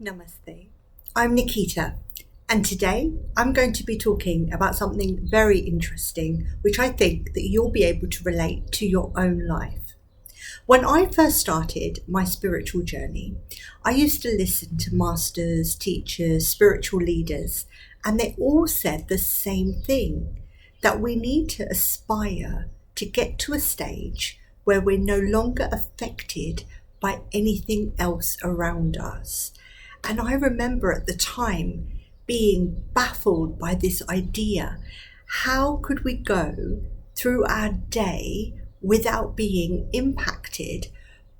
Namaste. I'm Nikita, and today I'm going to be talking about something very interesting, which I think that you'll be able to relate to your own life. When I first started my spiritual journey, I used to listen to masters, teachers, spiritual leaders, and they all said the same thing, that we need to aspire to get to a stage where we're no longer affected by anything else around us. And I remember at the time being baffled by this idea. How could we go through our day without being impacted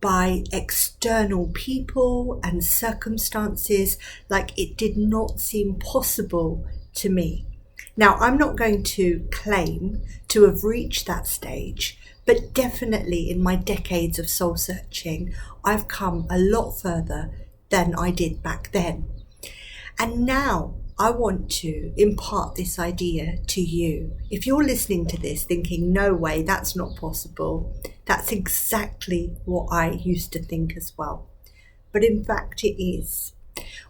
by external people and circumstances? Like, it did not seem possible to me. Now, I'm not going to claim to have reached that stage, but definitely in my decades of soul searching, I've come a lot further than I did back then. And now I want to impart this idea to you. If you're listening to this thinking, no way, that's not possible, that's exactly what I used to think as well. But in fact, it is.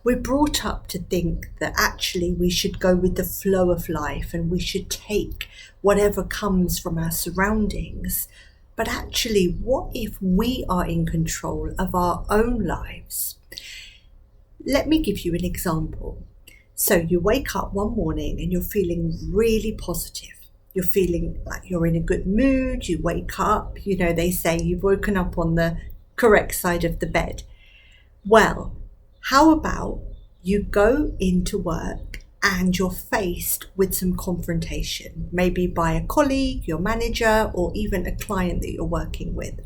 We're brought up to think that actually we should go with the flow of life and we should take whatever comes from our surroundings. But actually, what if we are in control of our own lives? Let me give you an example. So you wake up one morning and you're feeling really positive. You're feeling like you're in a good mood. You wake up, they say you've woken up on the correct side of the bed. Well, how about you go into work and you're faced with some confrontation, maybe by a colleague, your manager, or even a client that you're working with?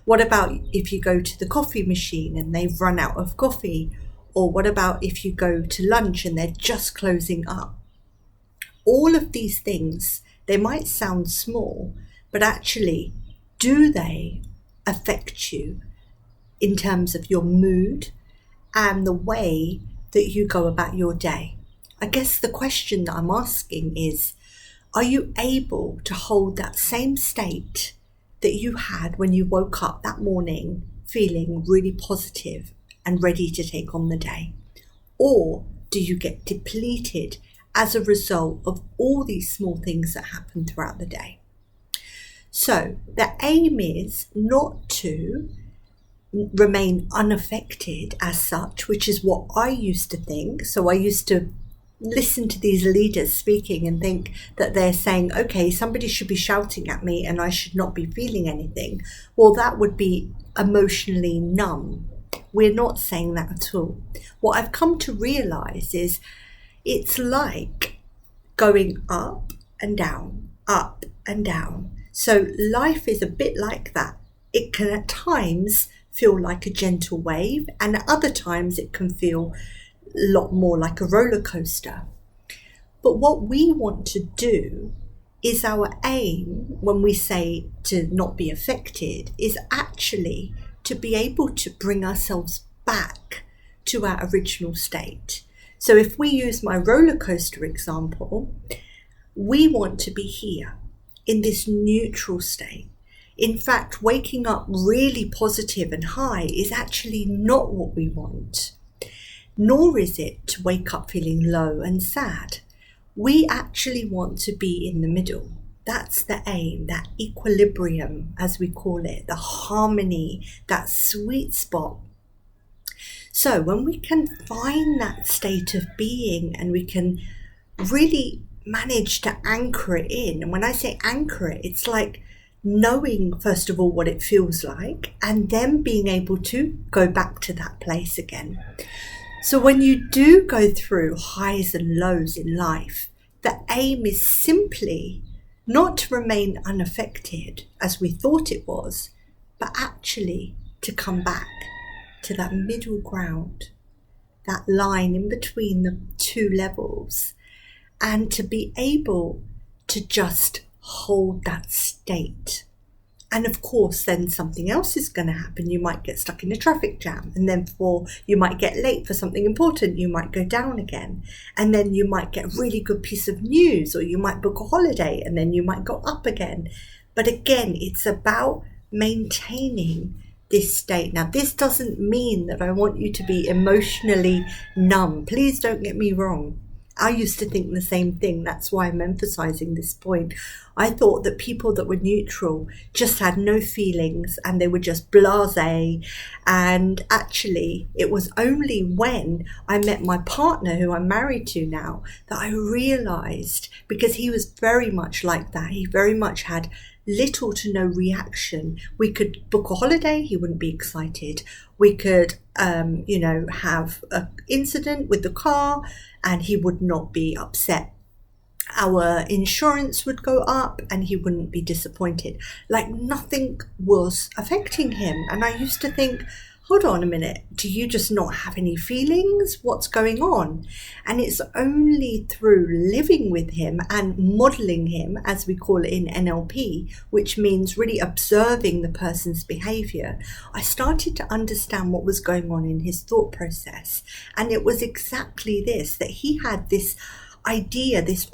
What about if you go to the coffee machine and they've run out of coffee? Or what about if you go to lunch and they're just closing up? All of these things, they might sound small, but actually, do they affect you in terms of your mood and the way that you go about your day? I guess the question that I'm asking is, are you able to hold that same state that you had when you woke up that morning feeling really positive and ready to take on the day? Or do you get depleted as a result of all these small things that happen throughout the day? So the aim is not to remain unaffected as such, which is what I used to think. So I used to listen to these leaders speaking and think that they're saying, okay, somebody should be shouting at me and I should not be feeling anything. Well, that would be emotionally numb. We're not saying that at all. What I've come to realize is it's like going up and down, up and down. So life is a bit like that. It can at times feel like a gentle wave, and at other times it can feel a lot more like a roller coaster. But what we want to do is, our aim when we say to not be affected is actually to be able to bring ourselves back to our original state. So if we use my roller coaster example, we want to be here in this neutral state. In fact, waking up really positive and high is actually not what we want. Nor is it to wake up feeling low and sad. We actually want to be in the middle. That's the aim, that equilibrium, as we call it, the harmony, that sweet spot. So when we can find that state of being and we can really manage to anchor it in, and when I say anchor it, it's like knowing, first of all, what it feels like, and then being able to go back to that place again. So when you do go through highs and lows in life, the aim is simply not to remain unaffected as we thought it was, but actually to come back to that middle ground, that line in between the two levels, and to be able to just hold that state. And of course, then something else is going to happen. You might get stuck in a traffic jam, and then you might get late for something important. You might go down again, and then you might get a really good piece of news, or you might book a holiday, and then you might go up again. But again, it's about maintaining this state. Now, this doesn't mean that I want you to be emotionally numb. Please don't get me wrong. I used to think the same thing. That's why I'm emphasizing this point. I thought that people that were neutral just had no feelings and they were just blasé. And actually, it was only when I met my partner, who I'm married to now, that I realized, because he was very much like that. He very much had little to no reaction. We could book a holiday, he wouldn't be excited. We could, have an incident with the car and he would not be upset. Our insurance would go up and he wouldn't be disappointed. Like nothing was affecting him. And I used to think, hold on a minute, do you just not have any feelings? What's going on? And it's only through living with him and modeling him, as we call it in NLP, which means really observing the person's behavior, I started to understand what was going on in his thought process. And it was exactly this, that he had this idea, this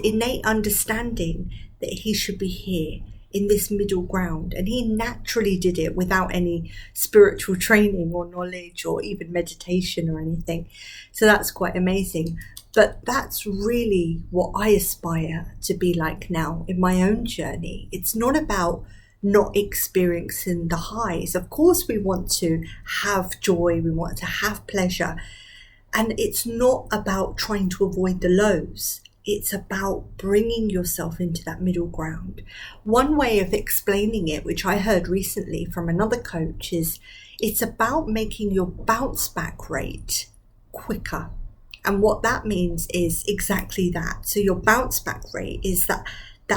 innate understanding that he should be here in this middle ground, and he naturally did it without any spiritual training or knowledge or even meditation or anything. So that's quite amazing. But that's really what I aspire to be like now in my own journey. It's not about not experiencing the highs. Of course we want to have joy, we want to have pleasure, and it's not about trying to avoid the lows. It's about bringing yourself into that middle ground. One way of explaining it, which I heard recently from another coach, is it's about making your bounce back rate quicker. And what that means is exactly that. So your bounce back rate is that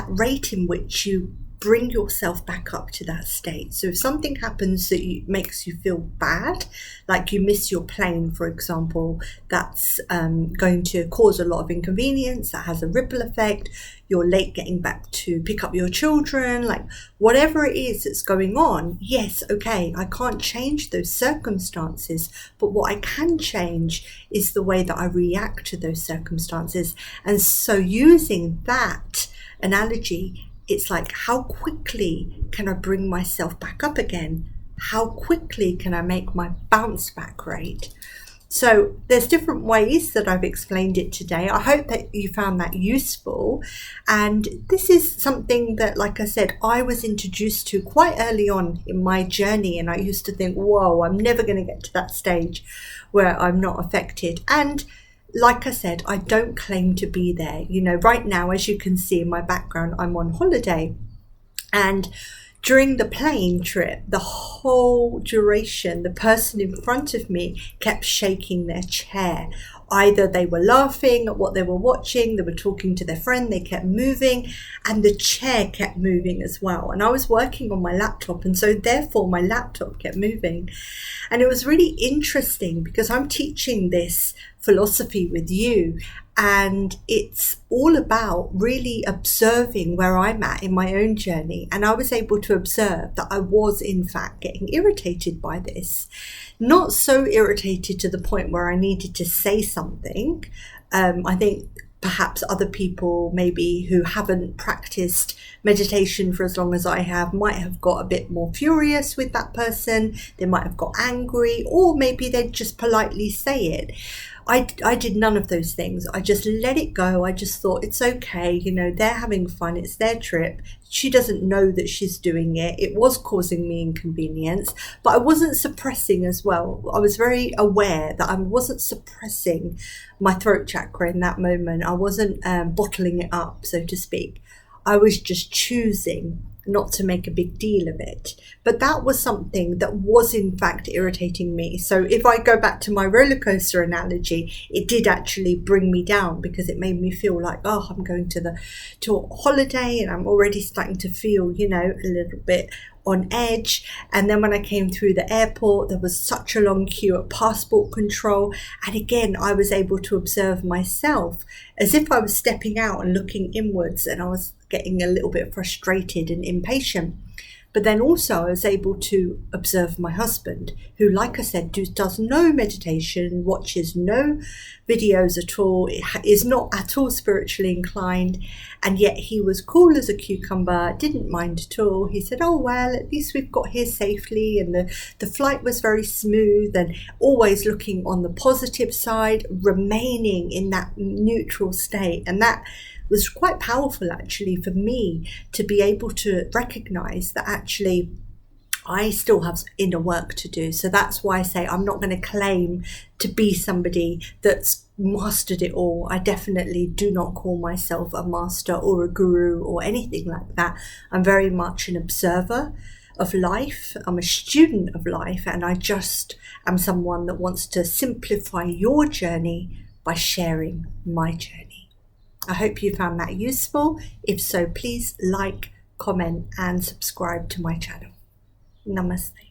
rate in which you bring yourself back up to that state. So if something happens that makes you feel bad, like you miss your plane, for example, that's going to cause a lot of inconvenience, that has a ripple effect, you're late getting back to pick up your children, like whatever it is that's going on, yes, okay, I can't change those circumstances, but what I can change is the way that I react to those circumstances. And so using that analogy, it's like, how quickly can I bring myself back up again? How quickly can I make my bounce back rate? So there's different ways that I've explained it today. I hope that you found that useful. And this is something that, like I said, I was introduced to quite early on in my journey. And I used to think, whoa, I'm never going to get to that stage where I'm not affected. And like I said, I don't claim to be there. You know, right now, as you can see in my background, I'm on holiday. And during the plane trip, the whole duration, the person in front of me kept shaking their chair. Either they were laughing at what they were watching, they were talking to their friend, they kept moving, and the chair kept moving as well. And I was working on my laptop, and so therefore my laptop kept moving. And it was really interesting because I'm teaching this philosophy with you, and it's all about really observing where I'm at in my own journey. And I was able to observe that I was in fact getting irritated by this. Not so irritated to the point where I needed to say something. I think perhaps other people maybe who haven't practiced meditation for as long as I have might have got a bit more furious with that person. They might have got angry, or maybe they'd just politely say it. I did none of those things. I just let it go. I just thought, it's okay, you know, they're having fun, it's their trip. She doesn't know that she's doing it. It was causing me inconvenience, but I wasn't suppressing as well. I was very aware that I wasn't suppressing my throat chakra in that moment. I wasn't bottling it up, so to speak. I was just choosing not to make a big deal of it. But that was something that was in fact irritating me. So if I go back to my roller coaster analogy, it did actually bring me down because it made me feel like, oh, I'm going to a holiday and I'm already starting to feel, you know, a little bit on edge. And then when I came through the airport, there was such a long queue at passport control. And again, I was able to observe myself as if I was stepping out and looking inwards, and I was getting a little bit frustrated and impatient. But then also I was able to observe my husband, who, like I said, does no meditation, watches no videos at all, is not at all spiritually inclined, and yet he was cool as a cucumber, didn't mind at all. He said, oh, well, at least we've got here safely, and the flight was very smooth, and always looking on the positive side, remaining in that neutral state. And that was quite powerful actually for me, to be able to recognize that actually I still have inner work to do. So that's why I say I'm not going to claim to be somebody that's mastered it all. I definitely do not call myself a master or a guru or anything like that. I'm very much an observer of life. I'm a student of life, and I just am someone that wants to simplify your journey by sharing my journey. I hope you found that useful. If so, please like, comment and subscribe to my channel. Namaste.